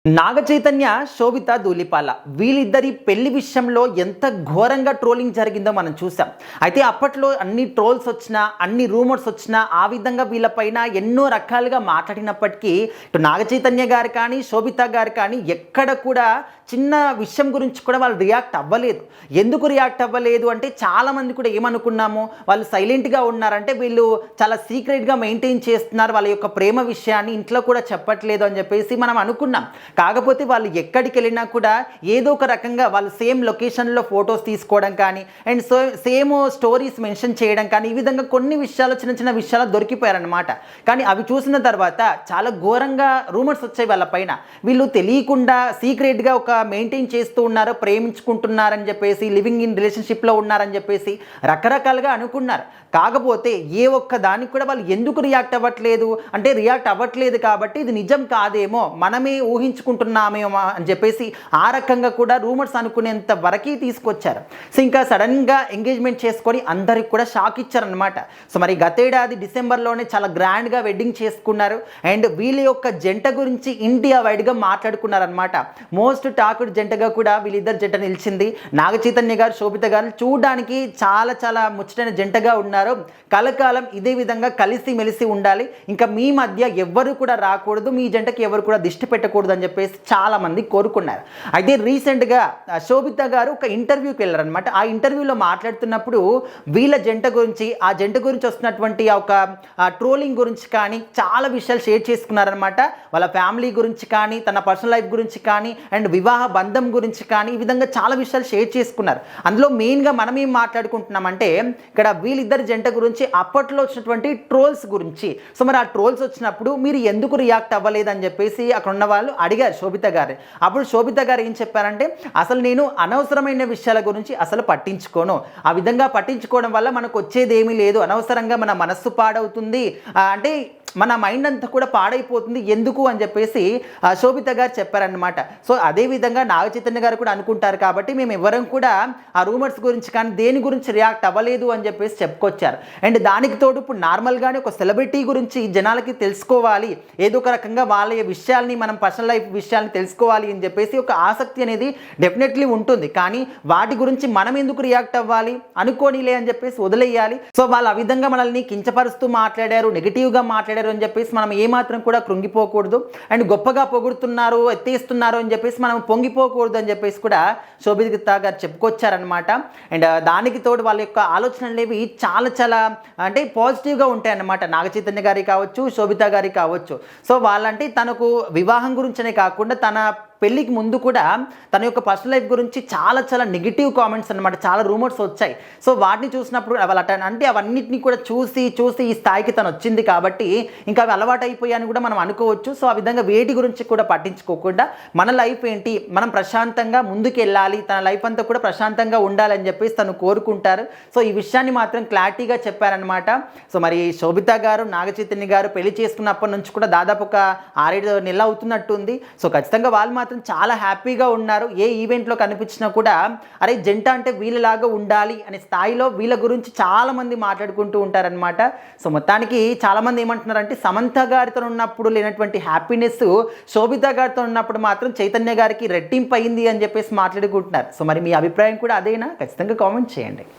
నాగ చైతన్య, శోభిత ధూళిపాల వీళ్ళిద్దరి పెళ్లి విషయంలో ఎంత ఘోరంగా ట్రోలింగ్ జరిగిందో మనం చూసాం. అయితే అప్పట్లో అన్ని ట్రోల్స్ వచ్చినా, అన్ని రూమర్స్ వచ్చినా, ఆ విధంగా వీళ్ళపైన ఎన్నో రకాలుగా మాట్లాడినప్పటికీ ఇటు నాగ చైతన్య గారు కానీ, శోభిత గారు కానీ ఎక్కడ కూడా చిన్న విషయం గురించి కూడా వాళ్ళు రియాక్ట్ అవ్వలేదు. ఎందుకు రియాక్ట్ అవ్వలేదు అంటే చాలామంది కూడా ఏమనుకున్నాము, వాళ్ళు సైలెంట్గా ఉన్నారంటే వీళ్ళు చాలా సీక్రెట్గా మెయింటైన్ చేస్తున్నారు వాళ్ళ యొక్క ప్రేమ విషయాన్ని, ఇంట్లో కూడా చెప్పట్లేదు అని చెప్పేసి మనం అనుకున్నాం. కాకపోతే వాళ్ళు ఎక్కడికి వెళ్ళినా కూడా ఏదో ఒక రకంగా వాళ్ళు సేమ్ లొకేషన్లో ఫొటోస్ తీసుకోవడం కానీ అండ్ సేమ్ స్టోరీస్ మెన్షన్ చేయడం కానీ ఈ విధంగా కొన్ని విషయాలు చిన్న చిన్న విషయాలు దొరికిపోయారనమాట. కానీ అవి చూసిన తర్వాత చాలా ఘోరంగా రూమర్స్ వచ్చాయి వాళ్ళ పైన. వీళ్ళు తెలియకుండా సీక్రెట్గా ఒక మెయింటైన్ చేస్తూ ఉన్నారు, ప్రేమించుకుంటున్నారని చెప్పేసి, లివింగ్ ఇన్ రిలేషన్షిప్లో ఉన్నారని చెప్పేసి రకరకాలుగా అనుకున్నారు. కాకపోతే ఏ ఒక్క దానికి కూడా వాళ్ళు ఎందుకు రియాక్ట్ అవ్వట్లేదు అంటే రియాక్ట్ అవ్వట్లేదు కాబట్టి ఇది నిజం కాదేమో, మనమే ఊహించుకుంటున్నామేమో అని చెప్పేసి ఆ రకంగా కూడా రూమర్స్ అనుకునేంత వరకు తీసుకొచ్చారు. సో ఇంకా సడన్గా ఎంగేజ్మెంట్ చేసుకొని అందరికి కూడా షాక్ ఇచ్చారనమాట. సో మరి గతేడాది డిసెంబర్లోనే చాలా గ్రాండ్గా వెడ్డింగ్ చేసుకున్నారు అండ్ వీళ్ళ యొక్క జంట గురించి ఇండియా వైడ్గా మాట్లాడుకున్నారనమాట. మోస్ట్ టాక్డ్ జంటగా కూడా వీళ్ళిద్దరు జంట నిలిచింది. నాగ చైతన్య గారు, శోభిత గారు చూడడానికి చాలా చాలా ముచ్చటైన జంటగా ఉన్నారు. కలకాలం ఇదే విధంగా కలిసి మెలిసి ఉండాలి, ఇంకా మీ మధ్య ఎవ్వరు కూడా రాకూడదు, మీ జంటకి ఎవరు కూడా దిష్టి పెట్టకూడదు అని చెప్పేసి చాలా మంది కోరుకున్నారు. అయితే రీసెంట్గా శోభిత గారు ఒక ఇంటర్వ్యూకి వెళ్ళారనమాట. ఆ ఇంటర్వ్యూలో మాట్లాడుతున్నప్పుడు వీళ్ళ జంట గురించి, ఆ జంట గురించి వస్తున్నటువంటి ఒక ట్రోలింగ్ గురించి కానీ చాలా విషయాలు షేర్ చేసుకున్నారనమాట. వాళ్ళ ఫ్యామిలీ గురించి కానీ, తన పర్సనల్ లైఫ్ గురించి కానీ అండ్ వివాహ బంధం గురించి కానీ ఈ విధంగా చాలా విషయాలు షేర్ చేసుకున్నారు. అందులో మెయిన్గా మనం ఏం మాట్లాడుకుంటున్నామంటే ఇక్కడ వీళ్ళిద్దరి జంట గురించి అప్పట్లో వచ్చినటువంటి ట్రోల్స్ గురించి. సో మరి ఆ ట్రోల్స్ వచ్చినప్పుడు మీరు ఎందుకు రియాక్ట్ అవ్వలేదని చెప్పేసి అక్కడ ఉన్న వాళ్ళు అడిగారు శోభిత గారు. అప్పుడు శోభిత గారు ఏం చెప్పారంటే, అసలు నేను అనవసరమైన విషయాల గురించి అసలు పట్టించుకోను, ఆ విధంగా పట్టించుకోవడం వల్ల మనకు వచ్చేది ఏమీ లేదు, అనవసరంగా మన మనస్సు పాడవుతుంది, అంటే మన మైండ్ అంతా కూడా పాడైపోతుంది ఎందుకు అని చెప్పేసి శోభిత గారు చెప్పారనమాట. సో అదేవిధంగా నాగ చైతన్య గారు కూడా అనుకుంటారు కాబట్టి మేము ఎవరం కూడా ఆ రూమర్స్ గురించి కానీ దేని గురించి రియాక్ట్ అవ్వలేదు అని చెప్పేసి చెప్పుకొచ్చారు. అండ్ దానికి తోడు ఇప్పుడు నార్మల్గానే ఒక సెలబ్రిటీ గురించి జనాలకి తెలుసుకోవాలి, ఏదో ఒక రకంగా వాళ్ళ విషయాల్ని, మనం పర్సనల్ లైఫ్ విషయాల్ని తెలుసుకోవాలి అని చెప్పేసి ఒక ఆసక్తి అనేది డెఫినెట్లీ ఉంటుంది. కానీ వాటి గురించి మనం ఎందుకు రియాక్ట్ అవ్వాలి, అనుకోనిలే అని చెప్పేసి వదిలేయాలి. సో వాళ్ళు ఆ విధంగా మనల్ని కించపరుస్తూ మాట్లాడారు, నెగిటివ్గా మాట్లాడారు అని చెప్పేసి మనం ఏమాత్రం కూడా కృంగిపోకూడదు. అండ్ గొప్పగా పొగుడుతున్నారు, ఎత్తేస్తున్నారు అని చెప్పేసి మనం పొంగిపోకూడదు అని చెప్పేసి కూడా శోభిత గారు చెప్పుకొచ్చారనమాట. అండ్ దానికి తోడు వాళ్ళ యొక్క ఆలోచనలు అనేవి చాలా చాలా అంటే పాజిటివ్గా ఉంటాయన్నమాట. నాగ చైతన్య గారికి కావచ్చు, శోభిత గారికి కావచ్చు. సో వాళ్ళంటే తనకు వివాహం గురించనే కాకుండా తన పెళ్ళికి ముందు కూడా తన యొక్క పర్సనల్ లైఫ్ గురించి చాలా చాలా నెగిటివ్ కామెంట్స్ అనమాట, చాలా రూమర్స్ వచ్చాయి. సో వాటిని చూసినప్పుడు వాళ్ళ అంటే అవన్నిటిని కూడా చూసి ఈ స్థాయికి తను వచ్చింది కాబట్టి ఇంకా అవి అలవాటు అయిపోయాయని కూడా మనం అనుకోవచ్చు. సో ఆ విధంగా వేటి గురించి కూడా పట్టించుకోకుండా మన లైఫ్ ఏంటి, మనం ప్రశాంతంగా ముందుకు వెళ్ళాలి, తన లైఫ్ అంతా కూడా ప్రశాంతంగా ఉండాలని చెప్పేసి తను కోరుకుంటారు. సో ఈ విషయాన్ని మాత్రం క్లారిటీగా చెప్పారనమాట. సో మరి శోభిత గారు, నాగ చైతన్య గారు పెళ్లి చేసుకున్నప్పటి నుంచి కూడా దాదాపు ఒక 6-7 నెలలు అవుతున్నట్టుంది. సో ఖచ్చితంగా వాళ్ళు మాత్రం చాలా హ్యాపీగా ఉన్నారు. ఏ ఈవెంట్లో కనిపించినా కూడా అరే జంట అంటే వీళ్ళలాగా ఉండాలి అనే స్థాయిలో వీళ్ళ గురించి చాలా మంది మాట్లాడుకుంటూ ఉంటారనమాట. సో మొత్తానికి చాలామంది ఏమంటున్నారంటే సమంత గారితో ఉన్నప్పుడు లేనటువంటి హ్యాపీనెస్ శోభిత గారితో ఉన్నప్పుడు మాత్రం చైతన్య గారికి రెట్టింపు అయింది అని చెప్పేసి మాట్లాడుకుంటున్నారు. సో మరి మీ అభిప్రాయం కూడా అదేనా? ఖచ్చితంగా కామెంట్ చేయండి.